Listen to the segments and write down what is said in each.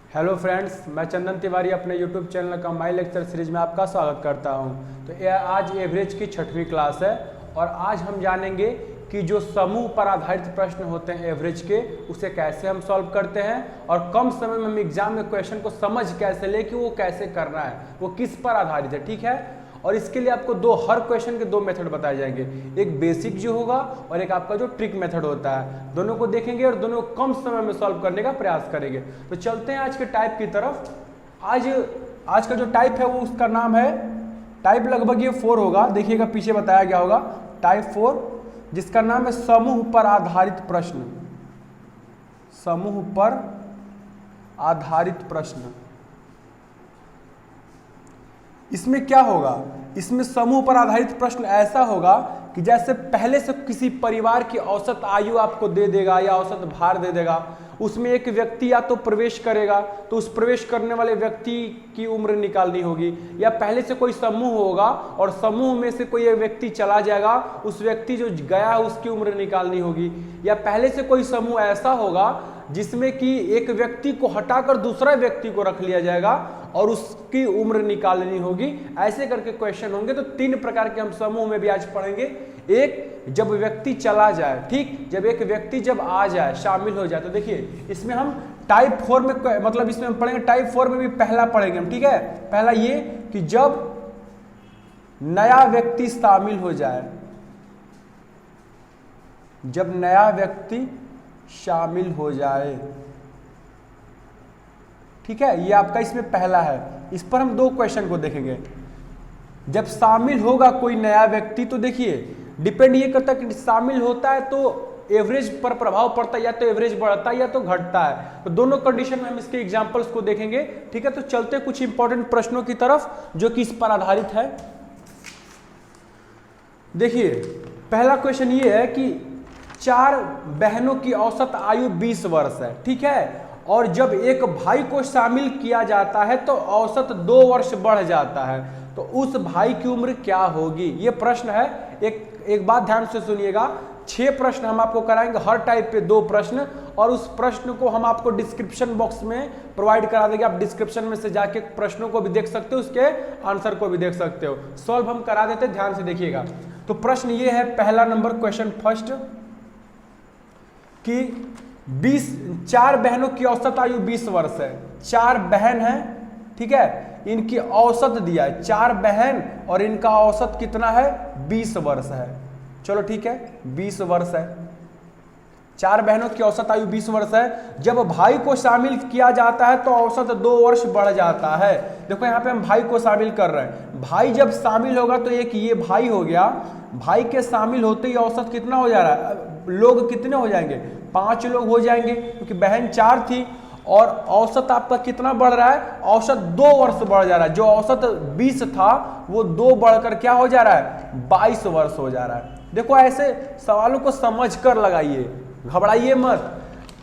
Hello friends, मैं चंदन तिवारी अपने YouTube channel का माई लेक्चर सीरीज में आपका स्वागत करता हूं। तो यह आज एवरेज की 6वीं क्लास है और आज हम जानेंगे कि जो समूह पर आधारित प्रश्न होते हैं एवरेज के, उसे कैसे हम सॉल्व करते हैं और कम समय में हम एग्जाम में क्वेश्चन को समझ कैसे ले कि वो कैसे करना है, वो किस पर आधारित है। ठीक है, और इसके लिए आपको हर क्वेश्चन के दो मेथड बताए जाएंगे, एक बेसिक जो होगा और एक आपका जो ट्रिक मेथड होता है। दोनों को देखेंगे और दोनों को कम समय में सॉल्व करने का प्रयास करेंगे। तो चलते हैं आज के टाइप की तरफ। आज का जो टाइप है वो उसका नाम है टाइप, लगभग ये 4 होगा, देखिएगा पीछे बताया गया होगा टाइप 4, जिसका नाम है समूह पर आधारित प्रश्न। समूह पर आधारित प्रश्न। इसमें क्या होगा, इसमें समूह पर आधारित प्रश्न ऐसा होगा कि जैसे पहले से किसी परिवार की औसत आयु आपको दे देगा या औसत भार दे देगा, उसमें एक व्यक्ति या तो प्रवेश करेगा तो उस प्रवेश करने वाले व्यक्ति की उम्र निकालनी होगी, या पहले से कोई समूह होगा और समूह में से कोई एक व्यक्ति चला जाएगा, उस व्यक्ति जो गया है उसकी उम्र निकालनी होगी, या पहले से कोई समूह ऐसा होगा जिसमें कि एक व्यक्ति को हटाकर दूसरा व्यक्ति को रख लिया जाएगा और उसकी उम्र निकालनी होगी। ऐसे करके क्वेश्चन होंगे। तो 3 प्रकार के हम समूह में भी आज पढ़ेंगे। एक, जब व्यक्ति चला जाए, ठीक, जब एक व्यक्ति जब आ जाए, शामिल हो जाए। तो देखिए इसमें हम टाइप 4 में, मतलब इसमें हम पढ़ेंगे टाइप 4 में भी पहला पढ़ेंगे हम। ठीक है, पहला ये कि जब नया व्यक्ति शामिल हो जाए, जब नया व्यक्ति शामिल हो जाए। ठीक है, ये आपका इसमें पहला है। इस पर हम 2 क्वेश्चन को देखेंगे। जब शामिल होगा कोई नया व्यक्ति, तो देखिए डिपेंड ये करता है कि शामिल होता है तो एवरेज पर प्रभाव पड़ता है, या तो एवरेज बढ़ता है या तो घटता है। तो दोनों कंडीशन में हम इसके एग्जांपल्स को देखेंगे। ठीक है, तो चलते कुछ इंपॉर्टेंट प्रश्नों की तरफ जो कि इस पर आधारित है। देखिए पहला क्वेश्चन ये है कि 4 बहनों की औसत आयु 20 वर्ष है। ठीक है, और जब एक भाई को शामिल किया जाता है तो औसत 2 वर्ष बढ़ जाता है, तो उस भाई की उम्र क्या होगी, ये प्रश्न है। एक बात ध्यान से सुनिएगा, 6 प्रश्न हम आपको कराएंगे, हर टाइप पे 2 प्रश्न, और उस प्रश्न को हम आपको डिस्क्रिप्शन बॉक्स में प्रोवाइड करा देंगे। आप डिस्क्रिप्शन में से जाके प्रश्नों को भी देख सकते हो, उसके आंसर को भी देख सकते हो, सॉल्व हम करा देते, ध्यान से देखिएगा। तो प्रश्न ये है, पहला नंबर क्वेश्चन फर्स्ट, कि 4 बहनों की औसत आयु 20 वर्ष है। 4 बहन है, ठीक है, इनकी औसत दिया है 4 बहन और इनका औसत कितना है, 20 वर्ष है। चलो ठीक है, 20 वर्ष है, 4 बहनों की औसत आयु 20 वर्ष है। जब भाई को शामिल किया जाता है तो औसत 2 वर्ष बढ़ जाता है। देखो यहाँ पे हम भाई को शामिल कर रहे हैं, भाई जब शामिल होगा तो एक ये भाई हो गया, भाई के शामिल होते ही औसत कितना हो जा रहा है, लोग कितने हो जाएंगे, 5 लोग हो जाएंगे, क्योंकि बहन 4 थी, और औसत आपका कितना बढ़ रहा है, औसत 2 वर्ष बढ़ जा रहा है। जो औसत 20 था वो 2 बढ़कर क्या हो जा रहा है, 22 वर्ष हो जा रहा है। देखो ऐसे सवालों को समझ कर लगाइए, घबराइए मत।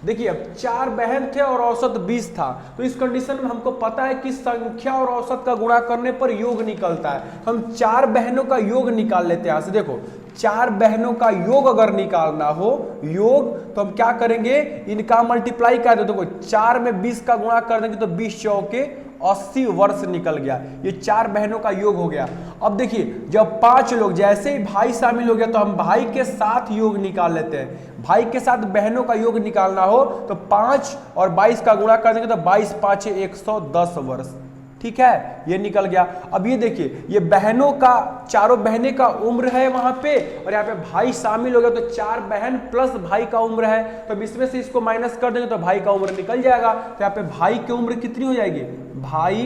देखिए अब 4 बहन थे और औसत 20 था, तो इस कंडीशन में हमको पता है कि संख्या और औसत का गुणा करने पर योग निकलता है। हम 4 बहनों का योग निकाल लेते हैं। यहाँ से देखो 4 बहनों का योग अगर निकालना हो योग, तो हम क्या करेंगे, इनका मल्टीप्लाई कर दो। देखो 4 में 20 का गुणा कर देंगे तो 20 चौके 80 वर्ष निकल गया। ये 4 बहनों का योग हो गया। अब देखिए जब 5 लोग, जैसे ही भाई शामिल हो गया तो हम भाई के साथ योग निकाल लेते हैं। भाई के साथ बहनों का योग निकालना हो तो 5 और 22 का गुणा कर देंगे तो 22 5 110 वर्ष। ठीक है, ये निकल गया। अब ये देखिए, ये बहनों का, चारों बहनें का उम्र है वहां पे, और यहाँ पे भाई शामिल हो गया तो 4 बहन प्लस भाई का उम्र है, तो इसमें से इसको माइनस कर देंगे तो भाई का उम्र निकल जाएगा। तो यहाँ पे भाई की उम्र कितनी हो जाएगी, भाई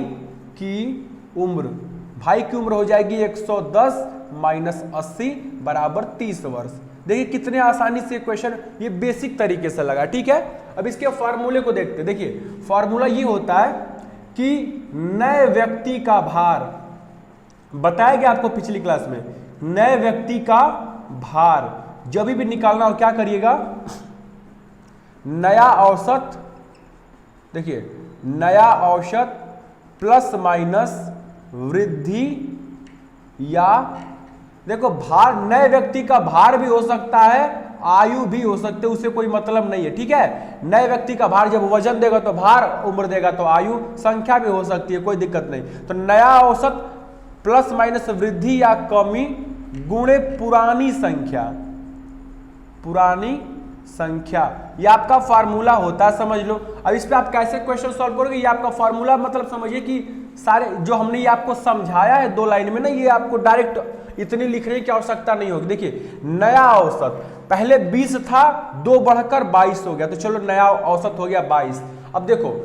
की उम्र हो जाएगी 110 माइनस 80 बराबर 30 वर्ष। देखिए कितने आसानी से क्वेश्चन ये बेसिक तरीके से लगा। ठीक है, अब इसके फॉर्मूले को देखते। देखिए फॉर्मूला ये होता है कि नए व्यक्ति का भार, बताया गया आपको पिछली क्लास में, नए व्यक्ति का भार जब भी निकालना हो क्या करिएगा, नया औसत, देखिए नया औसत प्लस माइनस वृद्धि, या देखो भार, नए व्यक्ति का भार भी हो सकता है आयु भी हो सकते, उसे कोई मतलब नहीं है, ठीक है। नए व्यक्ति का भार जब वजन देगा तो भार, उम्र देगा तो आयु, संख्या भी हो सकती है, कोई दिक्कत नहीं। तो नया औसत प्लस माइनस वृद्धि या कमी गुणे पुरानी संख्या, पुरानी संख्या, ये आपका फार्मूला होता है, समझ लो। अब इस पे आप कैसे क्वेश्चन सॉल्व करोगे, ये आपका फार्मूला, मतलब समझिए कि सारे जो हमने ये आपको समझाया है 2 लाइन में ना, ये आपको डायरेक्ट इतनी लिखने की आवश्यकता नहीं होगी। देखिए नया औसत पहले 20 था, 2 बढ़कर 22 हो गया, तो चलो नया औसत हो गया 22। अब देखो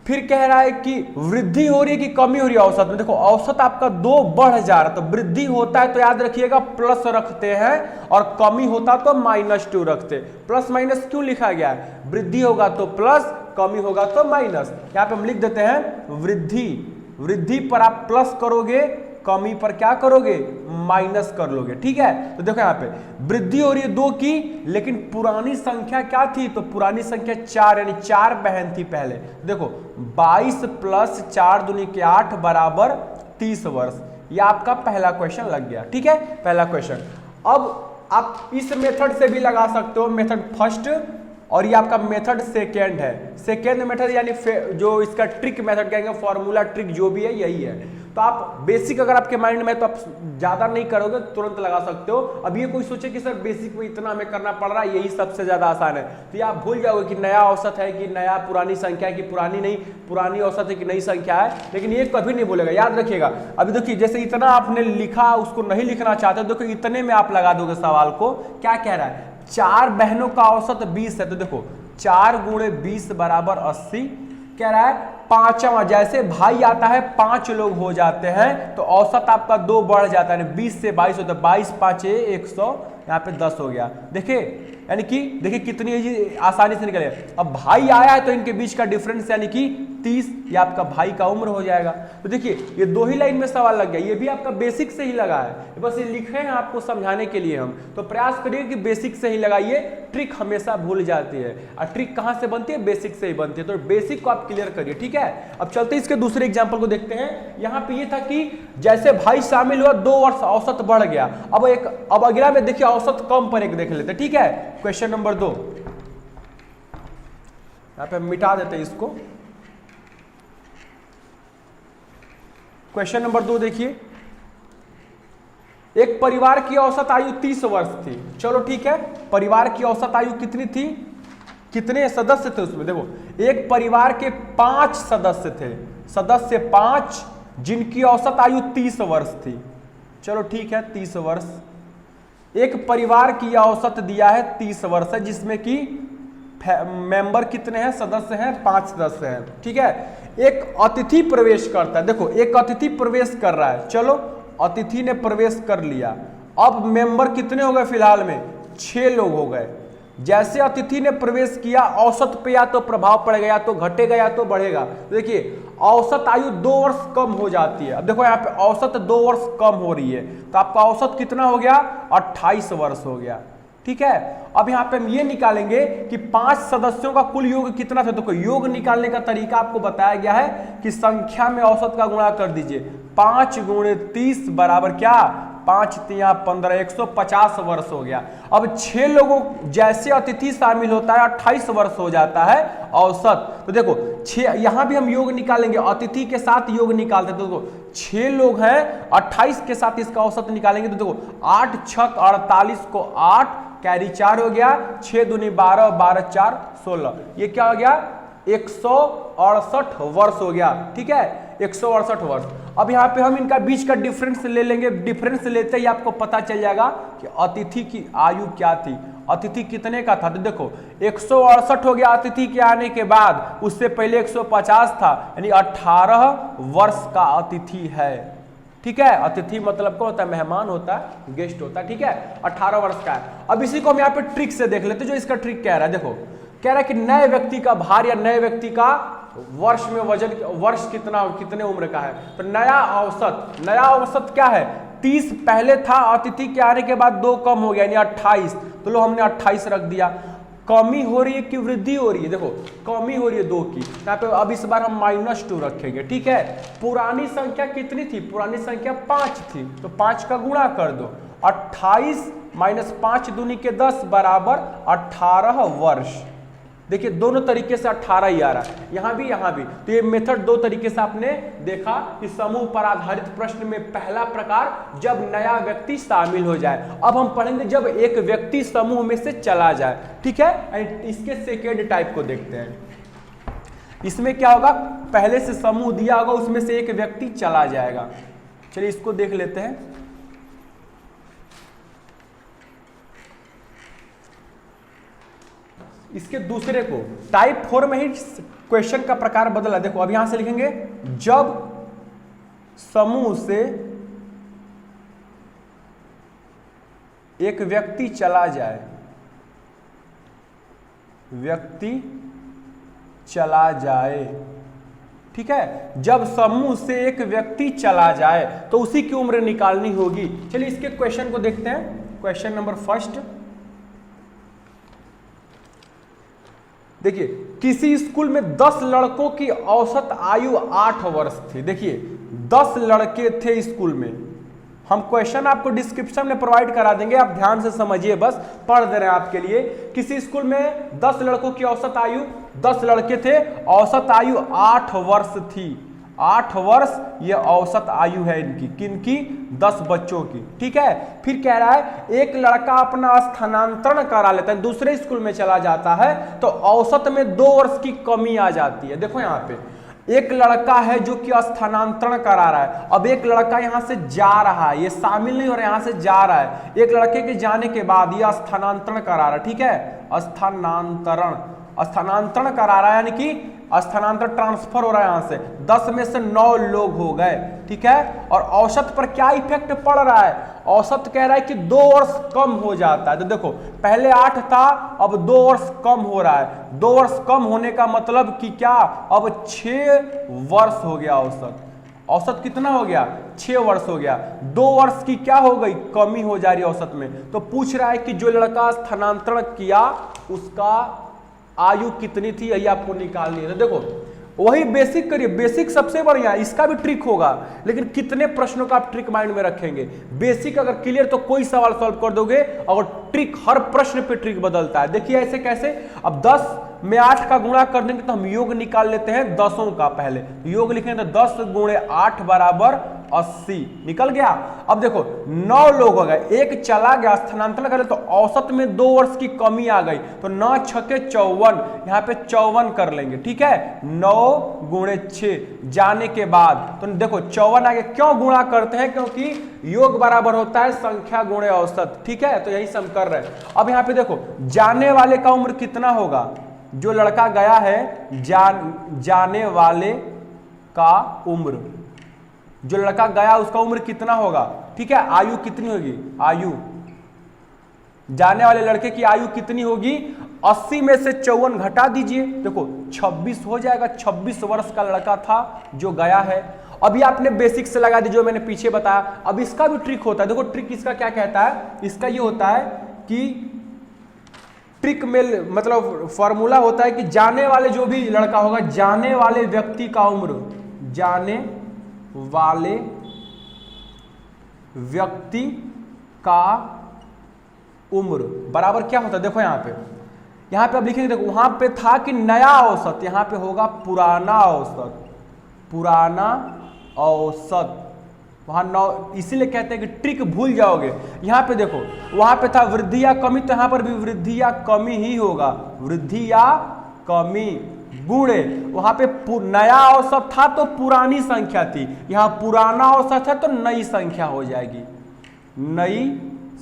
फिर कह रहा है कि वृद्धि हो रही है कि कमी हो रही है औसत में। देखो औसत आपका 2 बढ़ जा रहा है, तो वृद्धि होता है तो याद रखिएगा प्लस रखते हैं, और कमी होता तो -2 रखते। प्लस माइनस क्यों लिखा गया है, वृद्धि होगा तो प्लस, कमी होगा तो माइनस। यहाँ पे हम लिख देते हैं वृद्धि, वृद्धि पर आप प्लस करोगे, कमी पर क्या करोगे, माइनस कर लोगे, ठीक है। तो देखो यहाँ पे वृद्धि हो रही है 2 की, लेकिन पुरानी संख्या क्या थी, तो पुरानी संख्या 4, यानी 4 बहन थी पहले। देखो 22 + 4 दूनी के 8 बराबर 30 वर्ष। ये आपका पहला क्वेश्चन लग गया, ठीक है, पहला क्वेश्चन। अब आप इस मेथड से भी लगा सकते हो, मेथड फर्स्ट, और ये आपका मेथड सेकेंड है। सेकेंड मेथड यानी जो इसका ट्रिक मेथड कहेंगे, फॉर्मूला ट्रिक जो भी है यही है। तो आप बेसिक अगर आपके माइंड में तो आप ज्यादा नहीं करोगे, तुरंत लगा सकते हो। अब ये कोई सोचे कि सर बेसिक में इतना हमें करना पड़ रहा है, यही सबसे ज्यादा आसान है, तो ये आप भूल जाओगे कि नया औसत है कि नया पुरानी संख्या है कि पुरानी नहीं, पुरानी औसत है कि नई संख्या है, लेकिन ये कभी नहीं बोलेगा, याद रखिएगा। अभी देखिए जैसे इतना आपने लिखा, उसको नहीं लिखना चाहते, देखो इतने में आप लगा दोगे सवाल को। क्या कह रहा है, 4 बहनों का औसत 20 है, तो देखो 4 × 20 बराबर 80। कह रहा है 5वां, जैसे भाई आता है 5 लोग हो जाते हैं, तो औसत आपका 2 बढ़ जाता है, 20 से 22 होता है, 22 × 5 = 100, यहाँ पे 10 हो गया। देखिए यानी कि देखिए कितनी आसानी से निकले। अब भाई आया है तो इनके बीच का डिफरेंस यानी कि 30, ये आपका भाई का उम्र हो जाएगा। तो देखिए ये 2 ही लाइन में सवाल लग गया, ये भी आपका बेसिक से ही लगा है, बस ये लिखे हैं आपको समझाने के लिए हम। तो प्रयास करिए कि बेसिक से ही लगाइए, ट्रिक हमेशा भूल जाती है, और ट्रिक कहाँ से बनती है, बेसिक से ही बनती है। तो बेसिक को आप क्लियर करिए, ठीक है। अब चलते इसके दूसरे एग्जाम्पल को देखते हैं। यहाँ पे ये था कि जैसे भाई शामिल हुआ 2 वर्ष औसत बढ़ गया। अब अगला में देखिए औसत कम पर एक देख लेते, ठीक है। क्वेश्चन नंबर 2, यहाँ पे मिटा देते हैं इसको। क्वेश्चन नंबर 2 देखिए, एक परिवार की औसत आयु 30 वर्ष थी। चलो ठीक है, परिवार की औसत आयु कितनी थी, कितने सदस्य थे उसमें। देखो एक परिवार के 5 सदस्य थे, सदस्य 5, जिनकी औसत आयु 30 वर्ष थी। चलो ठीक है, 30 वर्ष। एक परिवार की औसत दिया है 30 वर्ष है, जिसमें कि मेंबर कितने हैं, सदस्य हैं 5 सदस्य हैं, ठीक है। एक अतिथि प्रवेश करता है, देखो एक अतिथि प्रवेश कर रहा है, चलो अतिथि ने प्रवेश कर लिया। अब मेंबर कितने हो गए, फिलहाल में 6 लोग हो गए। जैसे अतिथि ने प्रवेश किया, औसत पे या तो प्रभाव पड़ेगा, या तो घटेगा या तो बढ़ेगा। देखिए औसत आयु 2 वर्ष कम हो जाती है। अब देखो यहाँ पे औसत 2 वर्ष कम हो रही है, तो आपका औसत कितना हो गया, 28 वर्ष हो गया, ठीक है। अब यहाँ पे हम ये निकालेंगे कि 5 सदस्यों का कुल योग कितना था। तो योग निकालने का तरीका आपको बताया गया है कि संख्या में औसत का गुणा कर दीजिए। 5 × 30 बराबर क्या, 5 × 3 = 15, 150 वर्ष हो गया। अब 6 लोगों जैसे अतिथि शामिल होता है 28 वर्ष हो जाता है औसत। तो देखो 6, यहां भी हम योग निकालेंगे, अतिथि के साथ योग निकालते हैं। तो देखो 6 लोग हैं, 28 के साथ इसका औसत निकालेंगे, तो देखो 8 × 6 = 48 को 8 कैरी 4 हो गया, 6 दूनी 12, 12 × 4 = 16। ये क्या हो गया, 168 वर्ष हो गया, ठीक है, 168 वर्ष। अब यहाँ पे हम इनका बीच का डिफरेंस ले लेंगे। डिफरेंस लेते ही आपको पता चल जाएगा कि अतिथि की आयु क्या थी, अतिथि कितने का था। तो देखो 168 हो गया अतिथि के आने के बाद, उससे पहले 150 था, यानी 18 वर्ष का अतिथि है, ठीक है। अतिथि मतलब क्या होता है, मेहमान होता है, गेस्ट होता है, ठीक है, 18 वर्ष का है। अब इसी को हम यहाँ पे ट्रिक से देख लेते, जो इसका ट्रिक कह रहा है। देखो कह रहा है कि नए व्यक्ति का भार या नए व्यक्ति का वर्ष में वजन, वर्ष कितने उम्र का है। तो नया औसत क्या है, 30 पहले था, अतिथि के आने के बाद 2 कम हो गया, यानी 28। तो लो हमने 28 रख दिया। कमी हो रही है कि वृद्धि हो रही है, देखो कमी हो रही है 2 की, यहाँ पे अब इस बार हम -2 रखेंगे, ठीक है। पुरानी संख्या कितनी थी, पुरानी संख्या 5 थी, तो 5 का गुणा कर दो। 28 -5 दूनी के 10 बराबर 18 वर्ष। देखिए दोनों तरीके से 18 ही आ रहा है, यहाँ भी। तो ये मेथड दो तरीके से आपने देखा कि समूह पर आधारित प्रश्न में पहला प्रकार जब नया व्यक्ति शामिल हो जाए। अब हम पढ़ेंगे जब एक व्यक्ति समूह में से चला जाए, ठीक है। इसके सेकेंड टाइप को देखते हैं। इसमें क्या होगा, पहले से समूह दिया होगा, उसमें से एक व्यक्ति चला जाएगा। चलिए इसको देख लेते हैं। इसके दूसरे को टाइप 4 में ही क्वेश्चन का प्रकार बदला। देखो अब यहां से लिखेंगे जब समूह से एक व्यक्ति चला जाए, व्यक्ति चला जाए, ठीक है। जब समूह से एक व्यक्ति चला जाए तो उसी की उम्र निकालनी होगी। चलिए इसके क्वेश्चन को देखते हैं। क्वेश्चन नंबर फर्स्ट, देखिए किसी स्कूल में 10 लड़कों की औसत आयु 8 वर्ष थी। देखिए 10 लड़के थे स्कूल में। हम क्वेश्चन आपको डिस्क्रिप्शन में प्रोवाइड करा देंगे, आप ध्यान से समझिए, बस पढ़ दे रहे हैं आपके लिए। किसी स्कूल में 10 लड़कों की औसत आयु, 10 लड़के थे, औसत आयु 8 वर्ष थी। 8 वर्ष ये औसत आयु है इनकी, किनकी, 10 बच्चों की, ठीक है। फिर कह रहा है एक लड़का अपना स्थानांतरण करा लेता है, दूसरे स्कूल में चला जाता है, तो औसत में 2 वर्ष की कमी आ जाती है। देखो यहाँ पे एक लड़का है जो कि स्थानांतरण करा रहा है, अब एक लड़का यहां से जा रहा है, ये शामिल नहीं हो रहा है, यहां से जा रहा है। एक लड़के के जाने के बाद ये स्थानांतरण करा रहा है, ठीक है। स्थानांतरण करा रहा है, यानी कि स्थानांतरण ट्रांसफर हो रहा है। यहां से 10 में से 9 लोग हो गए, ठीक है। और औसत पर क्या इफेक्ट पड़ रहा है, औसत कह रहा है कि 2 वर्ष कम हो जाता है। तो देखो पहले 8 था, अब 2 वर्ष कम हो रहा है। 2 वर्ष कम होने का मतलब कि क्या, अब 6 वर्ष हो गया औसत। औसत कितना हो गया, 6 वर्ष हो गया। 2 वर्ष की क्या हो गई, कमी हो जा रही है औसत में। तो पूछ रहा है कि जो लड़का स्थानांतरण किया उसका आयु कितनी थी, यही आपको निकालनी है। तो देखो वही बेसिक करिए, बेसिक सबसे बढ़िया, इसका भी ट्रिक होगा, लेकिन कितने प्रश्नों का आप ट्रिक माइंड में रखेंगे। बेसिक अगर क्लियर तो कोई सवाल सॉल्व कर दोगे, और ट्रिक हर प्रश्न पे ट्रिक बदलता है। देखिए ऐसे कैसे, अब 10 में 8 का गुणा कर देंगे तो हम योग निकाल लेते हैं 10 का। पहले योग लिखेंगे तो 10 गुणे 8 बराबर 80 निकल गया। अब देखो 9 लोग हो गए, एक चला गया, स्थानांतरण करे तो औसत में 2 वर्ष की कमी आ गई। तो 9 छके 54, यहाँ पे 54 कर लेंगे, ठीक है। 9 गुणे 6 जाने के बाद, तो देखो 54 आगे क्यों गुणा करते हैं, क्योंकि योग बराबर होता है संख्या गुणे औसत, ठीक है। तो यही से हम कर रहे हैं। अब यहाँ पे देखो जाने वाले का उम्र कितना होगा, जो लड़का गया है जाने वाले का उम्र, जो लड़का गया उसका उम्र कितना होगा, ठीक है। आयु कितनी होगी, आयु जाने वाले लड़के की आयु कितनी होगी, 80 में से 54 घटा दीजिए, देखो 26 हो जाएगा। 26 वर्ष का लड़का था जो गया है। अभी आपने बेसिक से लगा दी जो मैंने पीछे बताया। अब इसका भी ट्रिक होता है। देखो ट्रिक इसका क्या कहता है, इसका ये होता है कि ट्रिक में मतलब फॉर्मूला होता है कि जाने वाले जो भी लड़का होगा, जाने वाले व्यक्ति का उम्र, जाने वाले व्यक्ति का उम्र बराबर क्या होता है, देखो यहां पे अब लिखेंगे। देखो वहां पे था कि नया औसत, यहां पे होगा पुराना औसत, पुराना औसत। वहां 9, इसीलिए कहते हैं कि ट्रिक भूल जाओगे। यहां पे देखो वहां पे था वृद्धि या कमी, तो यहां पर भी वृद्धि या कमी ही होगा, वृद्धि या कमी गुणे। वहां पे नया औसत था तो पुरानी संख्या थी, यहां पुराना औसत है तो नई संख्या हो जाएगी, नई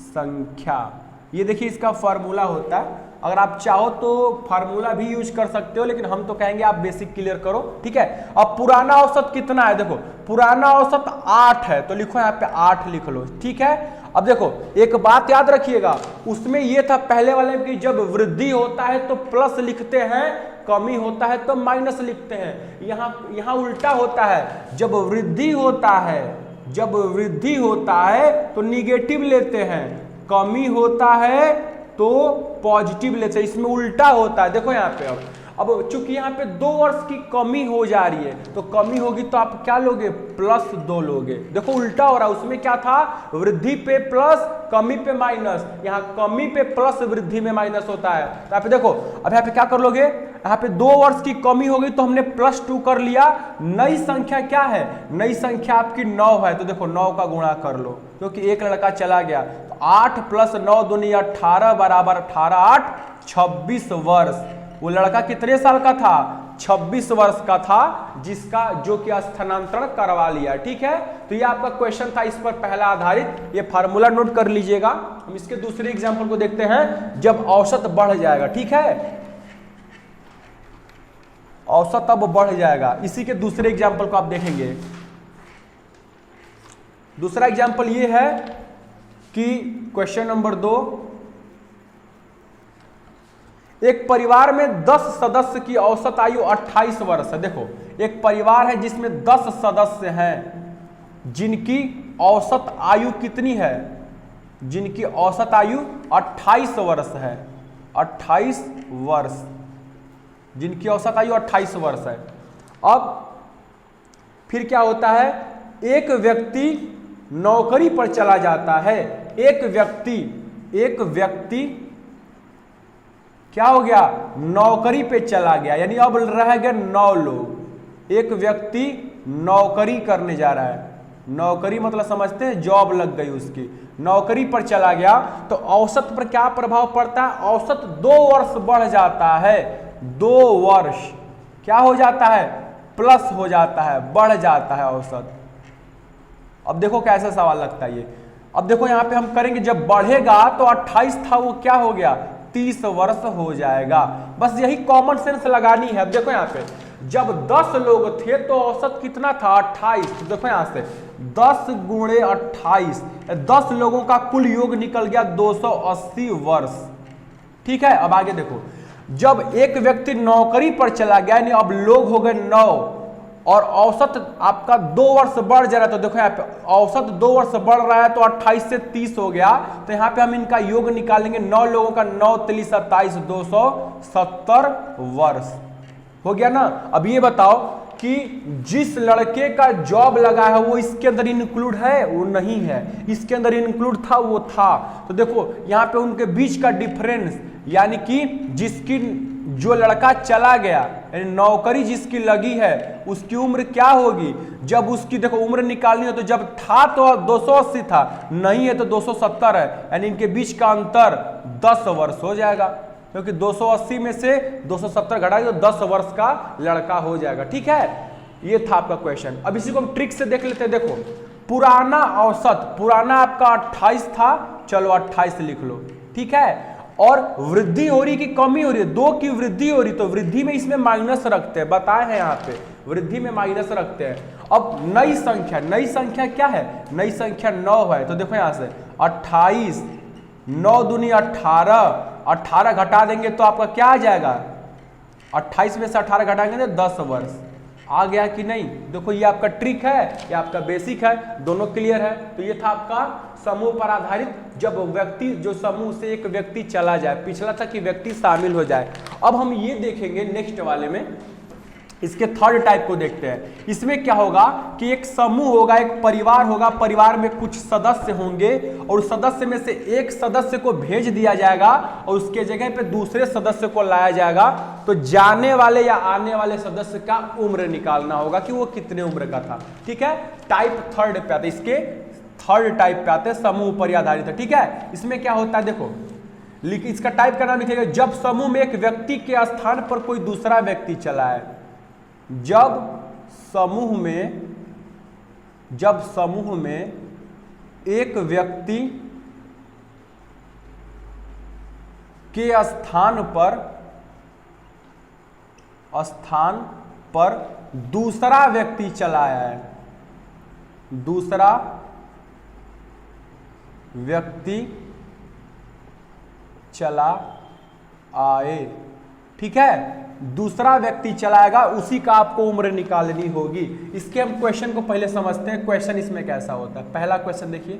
संख्या। ये देखिए इसका फॉर्मूला होता है। अगर आप चाहो तो फार्मूला भी यूज कर सकते हो, लेकिन हम तो कहेंगे आप बेसिक क्लियर करो, ठीक है। अब पुराना औसत कितना है, देखो पुराना औसत 8 है, तो लिखो यहाँ पे 8 लिख लो, ठीक है। अब देखो एक बात याद रखिएगा, उसमें ये था पहले वाले की जब वृद्धि होता है तो प्लस लिखते हैं, कमी होता है तो माइनस लिखते हैं। यहाँ उल्टा होता है, जब वृद्धि होता है तो निगेटिव लेते हैं, कमी होता है तो पॉजिटिव लेते हैं। इसमें उल्टा होता है। देखो यहाँ पे अब चूंकि यहाँ पे 2 वर्ष की कमी हो जा रही है, तो कमी होगी तो आप क्या लोगे, +2 लोगे। देखो उल्टा हो रहा है, उसमें क्या था, वृद्धि पे प्लस कमी पे माइनस, यहाँ कमी पे प्लस वृद्धि में माइनस होता है। तो यहाँ पे देखो, अब यहाँ पे क्या कर लोगे, यहाँ पे 2 वर्ष की कमी हो गई तो हमने +2 कर लिया। नई संख्या क्या है, नई संख्या आपकी 9 है, तो देखो 9 का गुणा कर लो, क्योंकि एक लड़का चला गया। तो 8 + 9 दूनी 18 बराबर 18 8 26 वर्ष। वो लड़का कितने साल का था, 26 वर्ष का था, जिसका जो कि स्थानांतरण करवा लिया। ठीक है, तो ये आपका क्वेश्चन था, इस पर पहला आधारित। ये फार्मूला नोट कर लीजिएगा। हम इसके दूसरे एग्जांपल को देखते हैं, जब औसत बढ़ जाएगा। ठीक है, औसत अब बढ़ जाएगा। इसी के दूसरे एग्जांपल को आप देखेंगे। दूसरा एग्जांपल ये है कि क्वेश्चन नंबर 2, एक परिवार में 10 सदस्य की औसत आयु 28 वर्ष है। देखो एक परिवार है जिसमें 10 सदस्य हैं, जिनकी औसत आयु कितनी है, जिनकी औसत आयु 28 वर्ष है, 28 वर्ष, जिनकी औसत आयु 28 वर्ष है। अब फिर क्या होता है, एक व्यक्ति नौकरी पर चला जाता है। एक व्यक्ति क्या हो गया, नौकरी पे चला गया, यानी अब रह गए 9 लोग। एक व्यक्ति नौकरी करने जा रहा है, नौकरी मतलब समझते हैं, जॉब लग गई उसकी, नौकरी पर चला गया, तो औसत पर क्या प्रभाव पड़ता है, औसत 2 वर्ष बढ़ जाता है। 2 वर्ष क्या हो जाता है, प्लस हो जाता है, बढ़ जाता है औसत। अब देखो कैसा सवाल लगता है ये। अब देखो यहाँ पे हम करेंगे, जब बढ़ेगा तो 28 था, वो क्या हो गया, 30 वर्ष हो जाएगा। बस यही कॉमन सेंस लगानी है। अब देखो यहाँ पे, जब 10 लोग थे तो औसत कितना था, 28। तो देखो यहाँ से 10 × 28, 10 लोगों का कुल योग निकल गया 280 वर्ष। ठीक है, अब आगे देखो, जब एक व्यक्ति नौकरी पर चला गया, यानी अब लोग हो गए 9, और औसत आपका 2 वर्ष बढ़ जा रहा है। तो देखो यहाँ पे औसत 2 वर्ष बढ़ रहा है, तो 28 से 30 हो गया। तो यहाँ पे हम इनका योग निकालेंगे, 9 लोगों का 9 × 3 = 27, 270 वर्ष हो गया ना। अब ये बताओ कि जिस लड़के का जॉब लगा है वो इसके अंदर इंक्लूड है, वो नहीं है, इसके अंदर इंक्लूड था, वो था। तो देखो यहाँ पे उनके बीच का डिफरेंस, यानी कि जिसकी जो लड़का चला गया, यानी नौकरी जिसकी लगी है, उसकी उम्र क्या होगी, जब उसकी देखो उम्र निकालनी हो, तो जब था तो 280 था, नहीं है तो 270 है, यानी इनके बीच का अंतर 10 वर्ष हो जाएगा, क्योंकि 280 में से 270 घटा तो 10 वर्ष का लड़का हो जाएगा। ठीक है, ये था आपका क्वेश्चन। अब इसी को हम ट्रिक से देख लेते हैं। देखो पुराना औसत, पुराना आपका 28 था, चलो 28 लिख लो। ठीक है, और वृद्धि हो रही कि कमी हो रही है, 2 की वृद्धि हो रही, तो वृद्धि में इसमें माइनस रखते हैं, बताए हैं यहाँ पे वृद्धि में माइनस रखते हैं। अब नई संख्या, नई संख्या क्या है, नई संख्या 9 है। तो देखो यहाँ से 28, 9 दूनी 18, 18 घटा देंगे तो आपका क्या आ जाएगा, 28 में से 18 घटाएंगे तो 10 वर्ष आ गया कि नहीं। देखो ये आपका ट्रिक है, ये आपका बेसिक है, दोनों क्लियर है। तो ये था आपका समूह पर आधारित, जब व्यक्ति, जो समूह से एक व्यक्ति चला जाए, पिछला था कि व्यक्ति शामिल हो जाए। अब हम ये देखेंगे नेक्स्ट वाले में, इसके थर्ड टाइप को देखते हैं। इसमें क्या होगा कि एक समूह होगा, एक परिवार होगा, परिवार में कुछ सदस्य होंगे, और उस सदस्य में से एक सदस्य को भेज दिया जाएगा और उसके जगह पे दूसरे सदस्य को लाया जाएगा। तो जाने वाले या आने वाले सदस्य का उम्र निकालना होगा कि वो कितने उम्र का था। ठीक है, टाइप थर्ड पे आते, इसके थर्ड टाइप पे आते, समूह पर आधारित है। ठीक है, इसमें क्या होता है देखो, इसका टाइप का नाम लिखिएगा, जब समूह में एक व्यक्ति के स्थान पर कोई दूसरा व्यक्ति चला है। जब समूह में एक व्यक्ति के स्थान पर दूसरा व्यक्ति चला आया है, दूसरा व्यक्ति चला आए। ठीक है, दूसरा व्यक्ति चलाएगा, उसी का आपको उम्र निकालनी होगी। इसके हम क्वेश्चन को पहले समझते हैं, क्वेश्चन इसमें कैसा होता है। पहला क्वेश्चन देखिए,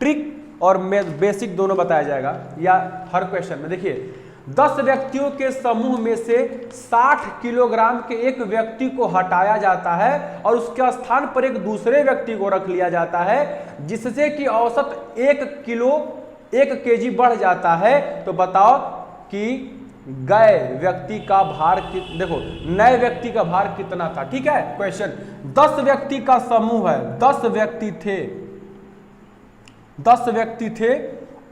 ट्रिक और बेसिक दोनों बताया जाएगा, या हर क्वेश्चन में देखिए, 10 व्यक्तियों के समूह में से 60 किलोग्राम के एक व्यक्ति को हटाया जाता है और उसके स्थान पर एक दूसरे व्यक्ति को रख लिया जाता है, जिससे कि औसत 1 केजी बढ़ जाता है। तो बताओ कि गए व्यक्ति का भार देखो नए व्यक्ति का भार कितना था। ठीक है, क्वेश्चन 10 व्यक्ति का समूह है, 10 व्यक्ति थे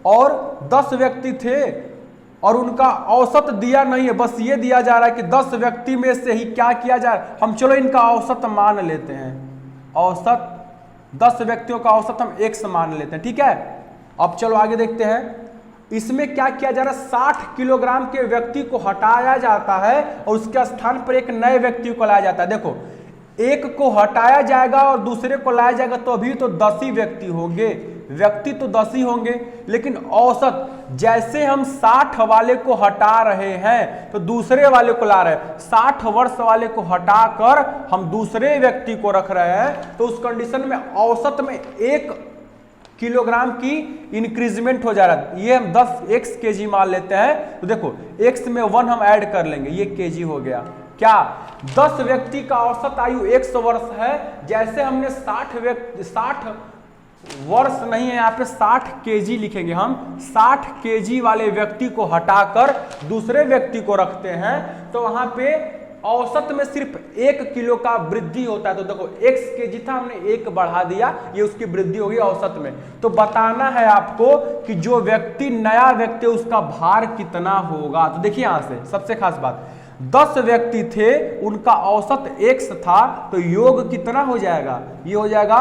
और 10 व्यक्ति थे और उनका औसत दिया नहीं है, बस ये दिया जा रहा है कि 10 व्यक्ति में से ही क्या किया जाए, हम चलो इनका औसत मान लेते हैं। औसत 10 व्यक्तियों का औसत हम x मान लेते हैं। ठीक है, अब चलो आगे देखते हैं। इसमें क्या किया जा रहा है, 60 किलोग्राम के व्यक्ति को हटाया जाता है और उसके स्थान पर एक नए व्यक्ति को लाया जाता है। देखो एक को हटाया जाएगा और दूसरे को लाया जाएगा तो अभी तो 10 ही व्यक्ति होंगे, व्यक्ति तो 10 ही होंगे, लेकिन औसत जैसे हम 60 वाले को हटा रहे हैं तो दूसरे वाले को ला रहे हैं, 60 वर्ष वाले को हटाकर हम दूसरे व्यक्ति को रख रहे हैं, तो उस कंडीशन में औसत में 1 किलोग्राम की इंक्रीजमेंट हो जा रहा है। ये हम 10 केजी मान लेते हैं, तो देखो x में 1 हम ऐड कर लेंगे, ये केजी हो गया। क्या 10 व्यक्ति का औसत आयु 100 वर्ष है, जैसे हमने 60 वर्ष नहीं है, यहाँ पे 60 केजी लिखेंगे हम, 60 केजी वाले व्यक्ति को हटाकर दूसरे व्यक्ति को रखते हैं तो वहां पे औसत में सिर्फ 1 किलो का वृद्धि होता है। तो देखो x केजी था, हमने 1 बढ़ा दिया, ये उसकी वृद्धि होगी औसत में। तो बताना है आपको कि जो व्यक्ति नया व्यक्ति उसका भार कितना होगा। तो देखिए यहां से सबसे खास बात, 10 व्यक्ति थे, उनका औसत x था, तो योग कितना हो जाएगा, ये हो जाएगा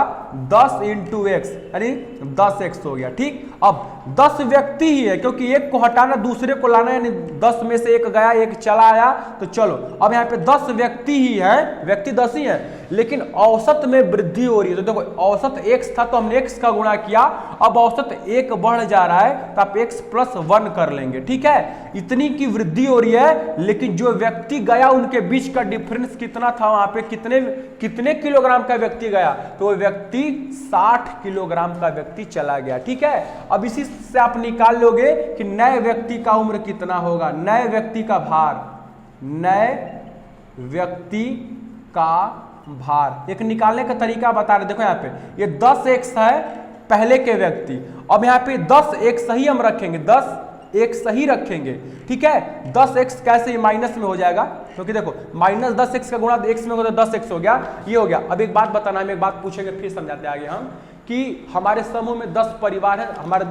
10 इंटू एक्स, यानी 10x हो गया। ठीक, अब 10 व्यक्ति ही है क्योंकि एक को हटाना दूसरे को लाना, यानी 10 में से 1 गया 1 चला आया, तो चलो अब यहाँ पे 10 व्यक्ति ही है, व्यक्ति 10 ही है, लेकिन औसत में वृद्धि हो रही है। तो देखो औसत x था तो हमने x का गुणा किया, अब औसत 1 बढ़ जा रहा है तो आप x + 1 कर लेंगे। ठीक है, इतनी की वृद्धि हो रही है, लेकिन जो व्यक्ति गया उनके बीच का डिफरेंस कितना था, वहां पे कितने किलोग्राम का व्यक्ति गया, तो वो व्यक्ति 60 किलोग्राम का व्यक्ति चला गया। ठीक है, अब इसी से आप निकाल लोगे कि नए व्यक्ति का उम्र कितना होगा, नए व्यक्ति का भार, नए व्यक्ति का भार एक निकालने का तरीका बता रहे। देखो यहाँ पे ये 10x है पहले के व्यक्ति, अब यहाँ पे 10x ही हम रखेंगे, 10x ही रखेंगे। ठीक है, 10x कैसे माइनस में हो जाएगा, क्योंकि देखो माइनस 10x का गुणा x में होगा तो 10x हो गया, ये हो गया। अब एक बात बताना, हम एक बात पूछेंगे फिर समझाते आगे हम, कि हमारे समूह में 10 परिवार है, हमारे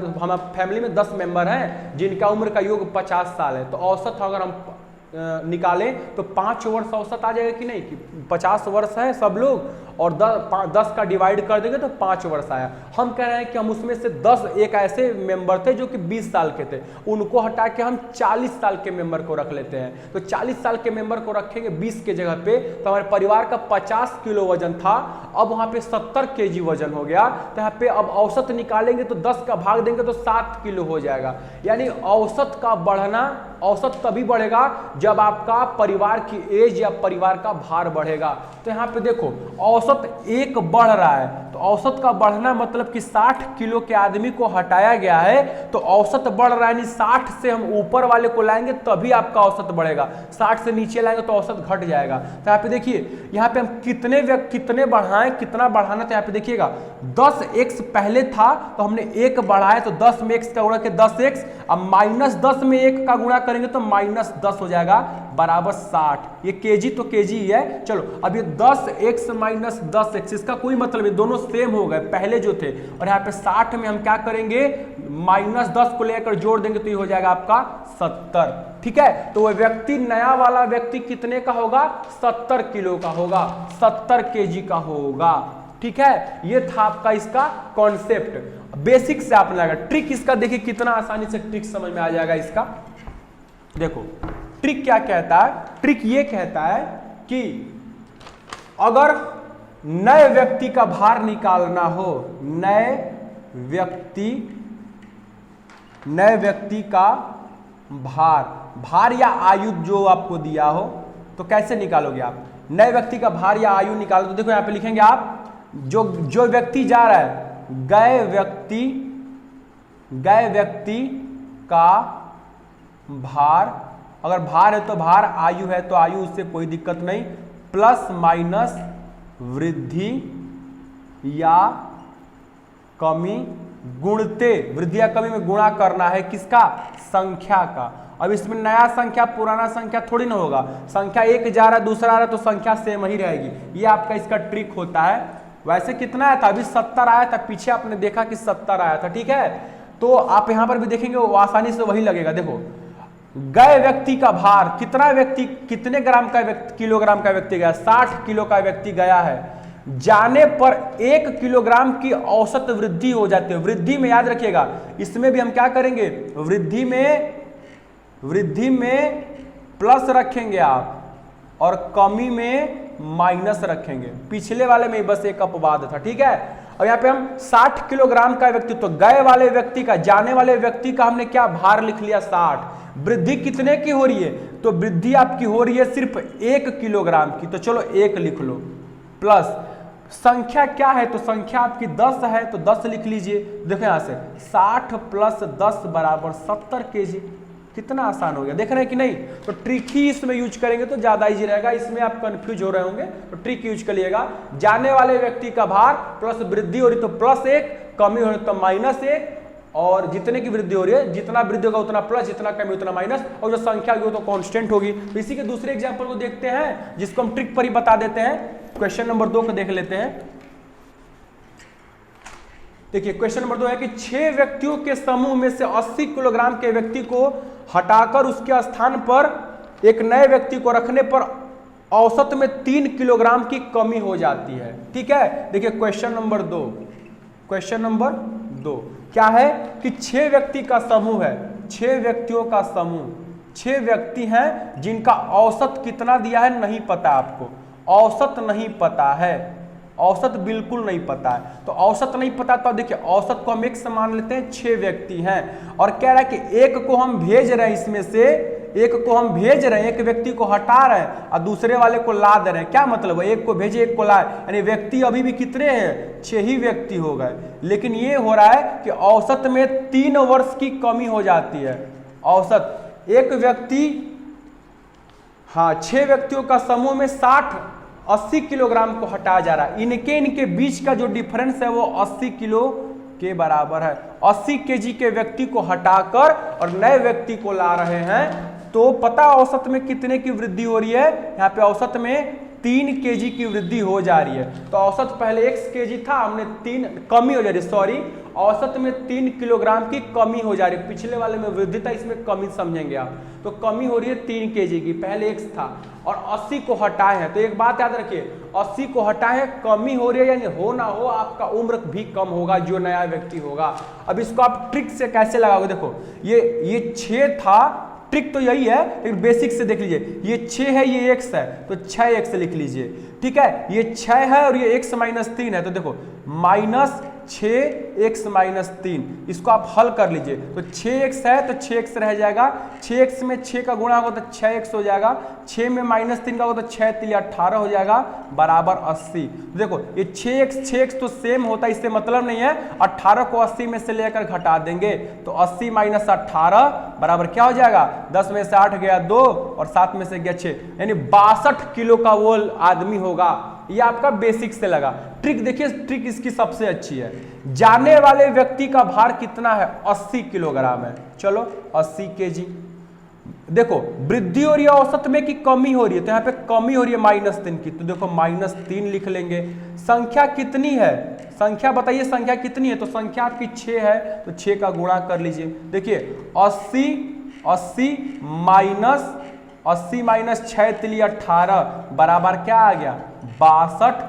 फैमिली में 10 मेंबर हैं जिनका उम्र का योग 50 साल है, तो औसत अगर हम निकालें तो 5 वर्ष औसत आ जाएगा कि नहीं, कि 50 वर्ष है सब लोग और 10 का डिवाइड कर देंगे तो 5 वर्ष आया। हम कह रहे हैं कि हम उसमें से 10 एक ऐसे मेंबर थे जो कि 20 साल के थे, उनको हटा के हम 40 साल के मेंबर को रख लेते हैं। तो 40 साल के मेंबर को रखेंगे 20 के जगह पे, तो हमारे परिवार का 50 किलो वजन था, अब वहां पे 70 केजी वजन हो गया। तो यहाँ पे अब औसत निकालेंगे तो 10 का भाग देंगे तो 7 किलो हो जाएगा। यानी औसत का बढ़ना, औसत तभी बढ़ेगा जब आपका परिवार की एज या परिवार का भार बढ़ेगा। तो यहाँ पे देखो औसत 1 बढ़ रहा है, तो औसत का बढ़ना मतलब कि 60 किलो के आदमी को हटाया गया है तो औसत बढ़ रहा है, यानी 60 से हम ऊपर वाले को लाएंगे तभी आपका औसत बढ़ेगा, 60 से नीचे लाएंगे तो औसत घट जाएगा। तो यहाँ पे देखिए, यहाँ पे हम कितने बढ़ाएं, कितना बढ़ाना, तो यहाँ पे देखिएगा 10x पहले था तो हमने 1 बढ़ाया तो 10 में x का गुणा के 10x, अब -10 में 1 का गुणा करेंगे तो -10 हो जाएगा बराबर 60। ये केजी तो केजी ही है। चलो अब ये 10x - 10x, इसका कोई मतलब नहीं, दोनों सेम हो गए पहले जो थे, और यहाँ पे 60 में हम क्या करेंगे, -10 को लेकर जोड़ देंगे तो ये हो जाएगा आपका 70। ठीक है, तो वो व्यक्ति, नया वाला व्यक्ति कितने का होगा, 70 किलो का होगा, 70 केजी का होगा। ठीक है, ये था आपका इसका कॉन्सेप्ट, बेसिक से आपने लगा। ट्रिक इसका देखिए कितना आसानी से ट्रिक समझ में आ जाएगा इसका। देखो ट्रिक क्या कहता है, ट्रिक ये कहता है कि अगर नए व्यक्ति का भार निकालना हो, नए व्यक्ति का भार या आयु जो आपको दिया हो, तो कैसे निकालोगे आप नए व्यक्ति का भार या आयु निकालो। तो देखो यहां पे लिखेंगे आप, जो व्यक्ति जा रहा है, गए व्यक्ति का भार, अगर भार है तो भार, आयु है तो आयु, उससे कोई दिक्कत नहीं, प्लस माइनस वृद्धि या कमी गुणते, वृद्धि या कमी में गुणा करना है किसका, संख्या का। अब इसमें नया संख्या पुराना संख्या थोड़ी ना होगा, संख्या एक जा रहा है दूसरा आ रहा है तो संख्या सेम ही रहेगी, ये आपका इसका ट्रिक होता है। वैसे कितना आया था, अभी 70 आया था, पीछे आपने देखा कि 70 आया था, ठीक है। तो आप यहां पर भी देखेंगे वो आसानी से वही लगेगा। देखो गए व्यक्ति का भार, कितना व्यक्ति, कितने ग्राम का व्यक्ति, किलोग्राम का व्यक्ति गया, 60 किलो का व्यक्ति गया है, जाने पर 1 किलोग्राम की औसत वृद्धि हो जाती है। वृद्धि में याद रखिएगा, इसमें भी हम क्या करेंगे, वृद्धि में प्लस रखेंगे आप और कमी में माइनस रखेंगे। पिछले वाले में बस एक अपवाद था, ठीक है। और यहाँ पे हम 60 किलोग्राम का व्यक्ति, तो गए वाले व्यक्ति का, जाने वाले व्यक्ति का हमने क्या भार लिख लिया 60। वृद्धि कितने की हो रही है, तो वृद्धि आपकी हो रही है सिर्फ 1 किलोग्राम की, तो चलो 1 लिख लो, प्लस संख्या क्या है, तो संख्या आपकी 10 है तो 10 लिख लीजिए। देखो यहां से 60 प्लस 10 बराबर 70 केजी। कितना आसान हो गया, देख रहे हैं कि नहीं। तो ट्रिक ही इसमें यूज करेंगे तो ज्यादा इजी रहेगा, इसमें आप कंफ्यूज हो रहे होंगे तो ट्रिक यूज करिएगा। जाने वाले व्यक्ति का भार प्लस वृद्धि हो रही तो +1, कमी हो रही तो -1, और जितने की वृद्धि हो रही है, जितना वृद्धि होगा उतना प्लस, जितना कमी उतना माइनस, और जो संख्या होगी तो कांस्टेंट होगी। तो इसी के दूसरे एग्जांपल को देखते हैं जिसको हम ट्रिक पर ही बता देते हैं। क्वेश्चन नंबर 2 को देख लेते हैं। देखिए क्वेश्चन नंबर 2 है कि 6 व्यक्तियों के समूह में से 80 किलोग्राम के व्यक्ति को हटाकर उसके स्थान पर एक नए व्यक्ति को रखने पर औसत में 3 किलोग्राम की कमी हो जाती है, ठीक है। देखिए क्वेश्चन नंबर 2 क्या है कि 6 व्यक्ति का समूह है, 6 व्यक्तियों का समूह, 6 व्यक्ति हैं जिनका औसत कितना दिया है नहीं पता आपको, औसत नहीं पता है, औसत बिल्कुल नहीं पता है। तो औसत नहीं पता तो देखिए औसत को हम एक समान लेते हैं, 6 व्यक्ति हैं और कह रहा है कि एक को हम भेज रहे हैं, इसमें से एक को हम भेज रहे हैं, एक व्यक्ति को हटा रहे हैं और दूसरे वाले को ला दे रहे हैं। क्या मतलब है, एक को भेजे एक को लाए, यानी व्यक्ति अभी भी कितने हैं, 6 ही व्यक्ति हो गए। लेकिन ये हो रहा है कि औसत में 3 वर्ष की कमी हो जाती है। औसत एक व्यक्ति, हाँ 6 व्यक्तियों का समूह में 80 किलोग्राम को हटाया जा रहा है, इनके बीच का जो डिफरेंस है वो 80 किलो के बराबर है। 80 केजी के व्यक्ति को हटाकर और नए व्यक्ति को ला रहे हैं, तो पता औसत में कितने की वृद्धि हो रही है, यहाँ पे औसत में 3 केजी की वृद्धि हो जा रही है। तो औसत पहले x केजी था, हमने 3 कमी हो जा रही है, सॉरी औसत में 3 किलोग्राम की कमी हो जा रही है। पिछले वाले में वृद्धि था, इसमें कमी समझेंगे आप। तो कमी हो रही है 3 केजी की, पहले x था और 80 को हटाए हैं। तो एक बात याद रखिए, 80 को हटाए हैं, कमी हो रही है, यानी हो ना हो आपका उम्र भी कम होगा जो नया व्यक्ति होगा। अब इसको आप ट्रिक से कैसे लगाओगे, देखो ये 6 था, ट्रिक तो यही है लेकिन बेसिक से देख लीजिए, ये 6 है ये x है तो 6x लिख लीजिए, ठीक है। ये 6 है और ये x - 3 है, तो देखो -6x - 3, इसको आप हल कर लीजिए। तो 6x है तो 6x रह जाएगा, 6x में 6 का गुणा होगा तो 6x हो जाएगा, 6 में -3 का होगा तो 6 3 18 हो जाएगा बराबर 80। देखो ये 6x तो सेम होता है, इससे मतलब नहीं है। 18 को 80 में से लेकर घटा देंगे तो 80 - 18 बराबर क्या हो जाएगा, 10 में से 8 गया 2 और 7 में से गया 6, यानी 62 किलो का वो आदमी होगा। ये आपका बेसिक से लगा। ट्रिक देखिए, ट्रिक इसकी सबसे अच्छी है। जाने वाले व्यक्ति का भार कितना है, 80 किलोग्राम है, चलो 80 केजी। देखो वृद्धि हो रही है औसत में कि कमी हो रही है, तो यहाँ पे कमी हो रही है -3 की, तो देखो -3 लिख लेंगे। संख्या कितनी है, संख्या बताइए संख्या कितनी है, तो संख्या आपकी 6 है तो 6 का गुणा कर लीजिए। देखिए 80 - 6 3 18 बराबर क्या आ गया, 62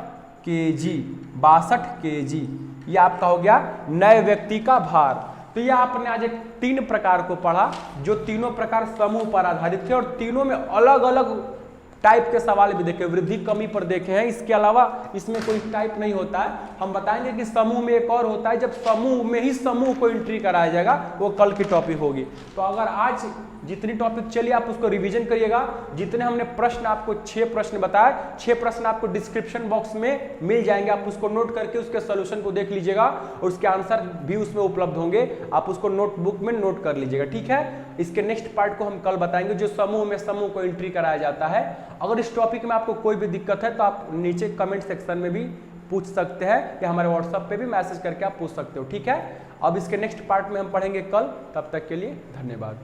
केजी। 62 केजी ये आपका हो गया नए व्यक्ति का भार। तो ये आपने आज एक 3 प्रकार को पढ़ा, जो तीनों प्रकार समूह पर आधारित थे और तीनों में अलग अलग टाइप के सवाल भी देखे, वृद्धि कमी पर देखे हैं। इसके अलावा इसमें कोई टाइप नहीं होता है। हम बताएंगे कि समूह में एक और होता है, जब समूह में ही समूह को एंट्री कराया जाएगा, वो कल की टॉपिक होगी। तो अगर आज जितनी टॉपिक चलिए आप उसको रिवीजन करिएगा। जितने हमने प्रश्न आपको 6 प्रश्न बताए, 6 प्रश्न आपको डिस्क्रिप्शन बॉक्स में मिल जाएंगे, आप उसको नोट करके उसके सोल्यूशन को देख लीजिएगा और उसके आंसर भी उसमें उपलब्ध होंगे, आप उसको नोटबुक में नोट कर लीजिएगा, ठीक है। इसके नेक्स्ट पार्ट को हम कल बताएंगे, जो समूह में समूह को एंट्री कराया जाता है। अगर इस टॉपिक में आपको कोई भी दिक्कत है तो आप नीचे कमेंट सेक्शन में भी पूछ सकते हैं या हमारे व्हाट्सएप पे भी मैसेज करके आप पूछ सकते हो, ठीक है। अब इसके नेक्स्ट पार्ट में हम पढ़ेंगे कल, तब तक के लिए धन्यवाद।